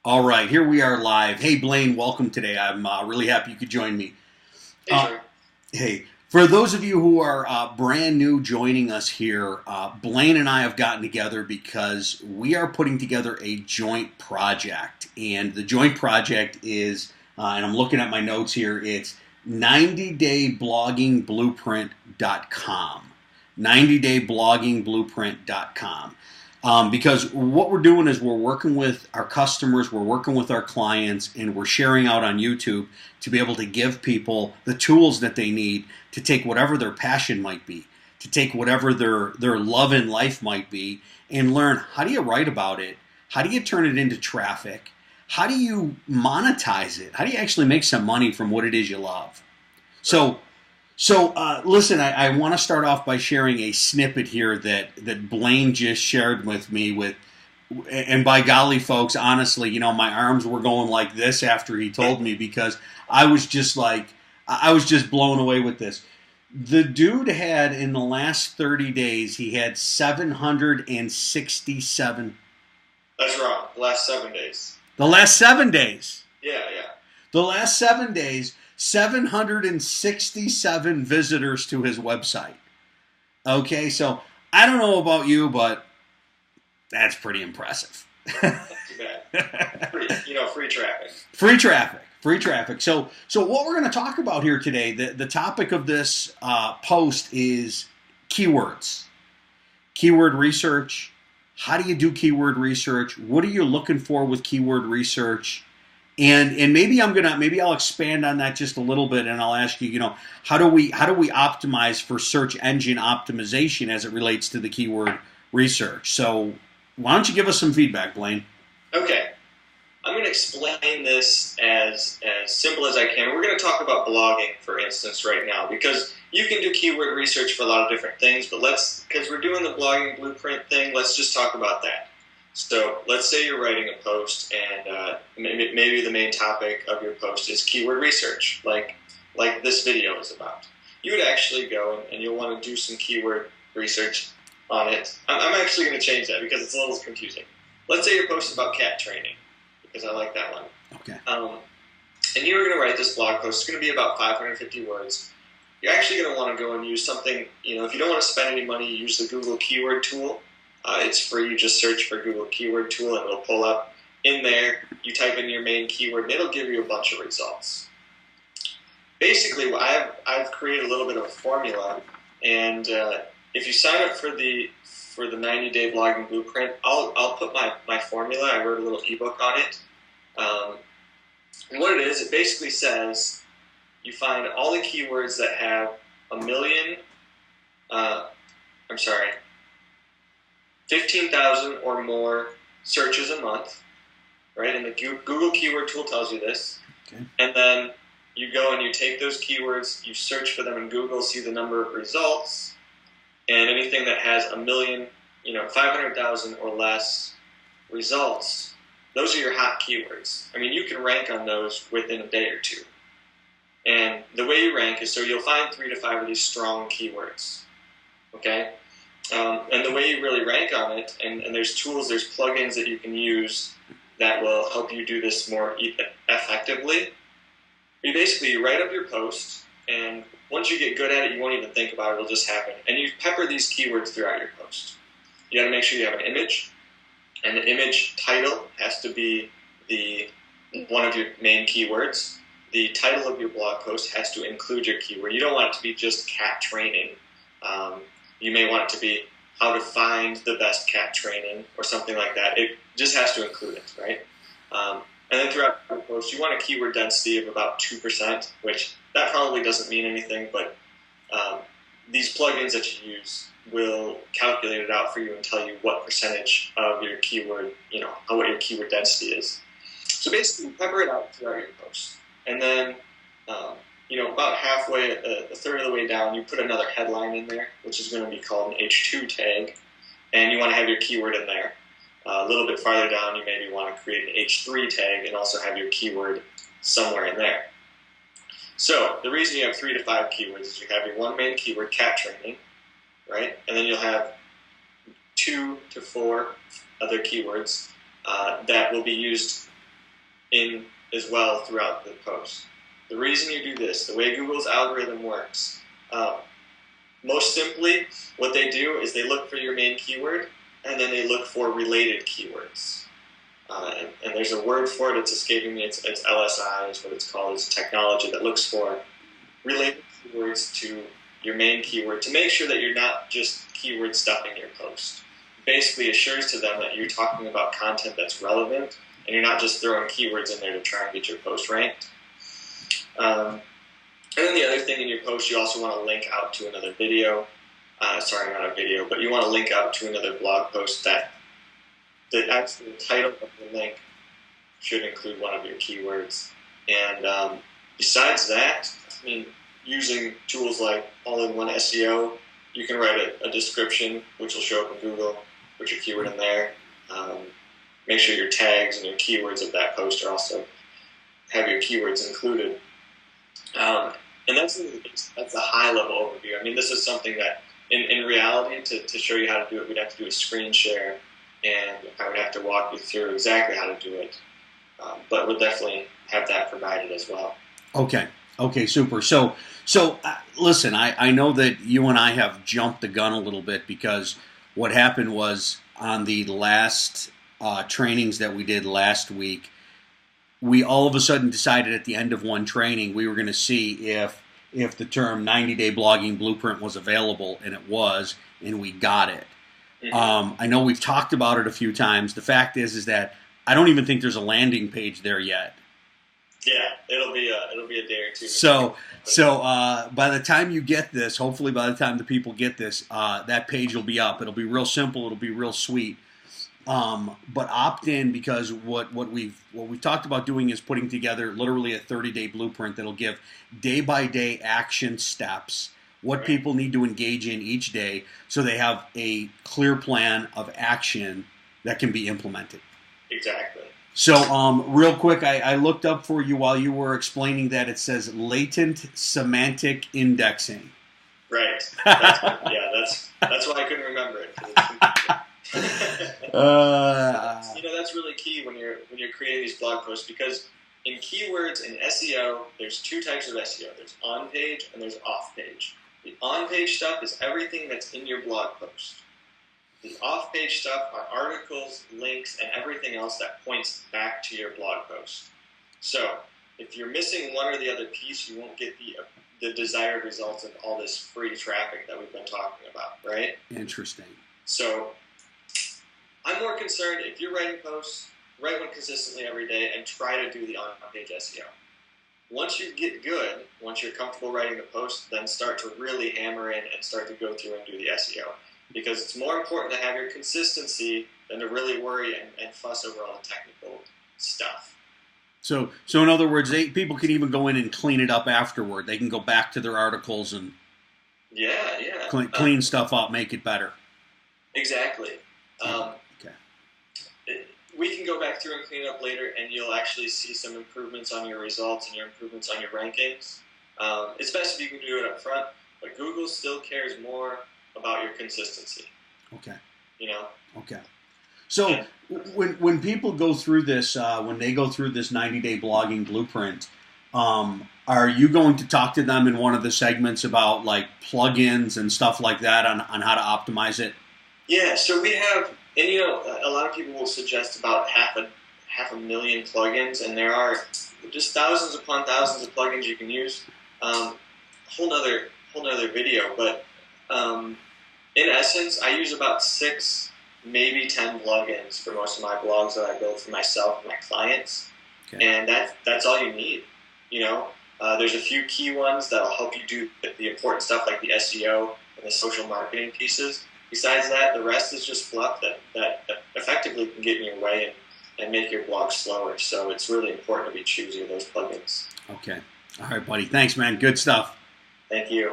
All right, here we are live. Hey, Blaine, welcome today. I'm really happy you could join me. Hey, Uh, Troy. hey, for those of you who are brand new joining us here, Blaine and I have gotten together because we are putting together a joint project. And the joint project is, and I'm looking at my notes here, it's 90dayblogging.blueprint.com. 90dayblogging.blueprint.com. Because what we're doing is we're working with our customers, we're working with our clients, and we're sharing out on YouTube to be able to give people the tools that they need to take whatever their passion might be, to take whatever their love in life might be, and learn how do you write about it, how do you turn it into traffic, how do you monetize it, how do you actually make some money from what it is you love. So listen, I want to start off by sharing a snippet here that Blaine just shared with me and by golly, folks, honestly, my arms were going like this after he told me because I was just blown away with this. The dude had, in the last 30 days, he had 767. That's wrong. The last 7 days. The last 7 days. Yeah. The last 7 days, 767 visitors to his website. Okay, so I don't know about you, but that's pretty impressive. Not too bad. Free traffic. Free traffic. So what we're going to talk about here today, the topic of this post is keywords. Keyword research. How do you do keyword research? What are you looking for with keyword research? And maybe I'll expand on that just a little bit, and I'll ask you, how do we optimize for search engine optimization as it relates to the keyword research? So why don't you give us some feedback, Blaine? Okay. I'm going to explain this as simple as I can. We're going to talk about blogging, for instance, right now, because you can do keyword research for a lot of different things, but because we're doing the blogging blueprint thing, let's just talk about that. So let's say you're writing a post and maybe the main topic of your post is keyword research, like this video is about. You would actually go and you'll want to do some keyword research on it. I'm actually going to change that because it's a little confusing. Let's say your post is about cat training, because I like that one. Okay. And you're going to write this blog post. It's going to be about 550 words. You're actually going to want to go and use something, if you don't want to spend any money, use the Google Keyword Tool. It's free. You just search for Google Keyword Tool and it'll pull up. In there, you type in your main keyword and it'll give you a bunch of results. Basically, I've created a little bit of a formula, and if you sign up for the 90-day blogging blueprint, I'll put my formula. I wrote a little ebook on it. And what it is, it basically says you find all the keywords that have 15,000 or more searches a month, right? And the Google Keyword Tool tells you this. Okay. And then you go and you take those keywords, you search for them in Google, see the number of results, and anything that has 500,000 or less results, those are your hot keywords. I mean, you can rank on those within a day or two. And the way you rank is, so you'll find 3 to 5 of these strong keywords, okay? And the way you really rank on it, and there's tools, there's plugins that you can use that will help you do this more effectively. You write up your post, and once you get good at it, you won't even think about it, it'll just happen. And you pepper these keywords throughout your post. You got to make sure you have an image, and the image title has to be one of your main keywords. The title of your blog post has to include your keyword. You don't want it to be just cat training. You may want it to be how to find the best cat training or something like that. It just has to include it, right? And then throughout your post, you want a keyword density of about 2%, which that probably doesn't mean anything, but these plugins that you use will calculate it out for you and tell you what percentage of your keyword, what your keyword density is. So basically, pepper it out throughout your post. And then, about halfway, a third of the way down, you put another headline in there, which is going to be called an H2 tag, and you want to have your keyword in there. A little bit farther down, you maybe want to create an H3 tag and also have your keyword somewhere in there. So the reason you have 3 to 5 keywords is you have your one main keyword, cat training, right? And then you'll have 2 to 4 other keywords that will be used in as well throughout the post. The reason you do this, the way Google's algorithm works, most simply, what they do is they look for your main keyword, and then they look for related keywords. And there's a word for it, it's escaping me, it's LSI is what it's called. It's technology that looks for related keywords to your main keyword to make sure that you're not just keyword stuffing your post. Basically assures to them that you're talking about content that's relevant, and you're not just throwing keywords in there to try and get your post ranked. And then the other thing in your post, you also want to link out to another video. Sorry, not a video, but you want to link out to another blog post that the actual title of the link should include one of your keywords. And besides that, I mean, using tools like All-in-One SEO, you can write a description, which will show up in Google, put your keyword in there. Make sure your tags and your keywords of that post are also have your keywords included. And that's a high-level overview. I mean, this is something that, in reality, to show you how to do it, we'd have to do a screen share, and I would have to walk you through exactly how to do it. But we'll definitely have that provided as well. Okay, super. So listen, I know that you and I have jumped the gun a little bit, because what happened was on the last trainings that we did last week, we all of a sudden decided at the end of one training we were going to see if the term 90-day blogging blueprint was available, and it was, and we got it. Mm-hmm. I know we've talked about it a few times. The fact is that I don't even think there's a landing page there yet. Yeah, it'll be a day or two. So by the time you get this, hopefully by the time the people get this, that page will be up. It'll be real simple. It'll be real sweet. But opt in, because what we've talked about doing is putting together literally a 30-day blueprint that'll give day-by-day action steps, what people need to engage in each day, so they have a clear plan of action that can be implemented. Exactly. So real quick, I looked up for you while you were explaining that. It says latent semantic indexing. Right. That's why I couldn't remember it. That's really key when you're creating these blog posts, because in keywords in SEO, there's two types of SEO. There's on-page and there's off-page. The on-page stuff is everything that's in your blog post. The off-page stuff are articles, links, and everything else that points back to your blog post. So if you're missing one or the other piece, you won't get the desired results of all this free traffic that we've been talking about, right? Interesting. So I'm more concerned, if you're writing posts, write one consistently every day and try to do the on-page SEO. Once you get good, once you're comfortable writing the post, then start to really hammer in and start to go through and do the SEO. Because it's more important to have your consistency than to really worry and fuss over all the technical stuff. So in other words, people can even go in and clean it up afterward. They can go back to their articles and clean stuff up, make it better. Exactly. Okay. We can go back through and clean it up later, and you'll actually see some improvements on your results and your improvements on your rankings. It's best if you can do it up front, but Google still cares more about your consistency. Okay. Okay. So when people go through this, when they go through this 90-day blogging blueprint, are you going to talk to them in one of the segments about like plugins and stuff like that on how to optimize it? Yeah. So we have, and a lot of people will suggest about half a million plugins, and there are just thousands upon thousands of plugins you can use. Whole nother video, but in essence, I use about 6, maybe 10 plugins for most of my blogs that I build for myself and my clients. Okay. And that's all you need. There's a few key ones that'll help you do the important stuff like the SEO and the social marketing pieces. Besides that, the rest is just fluff that effectively can get in your way and make your blog slower. So it's really important to be choosy of those plugins. Okay. All right, buddy. Thanks, man. Good stuff. Thank you.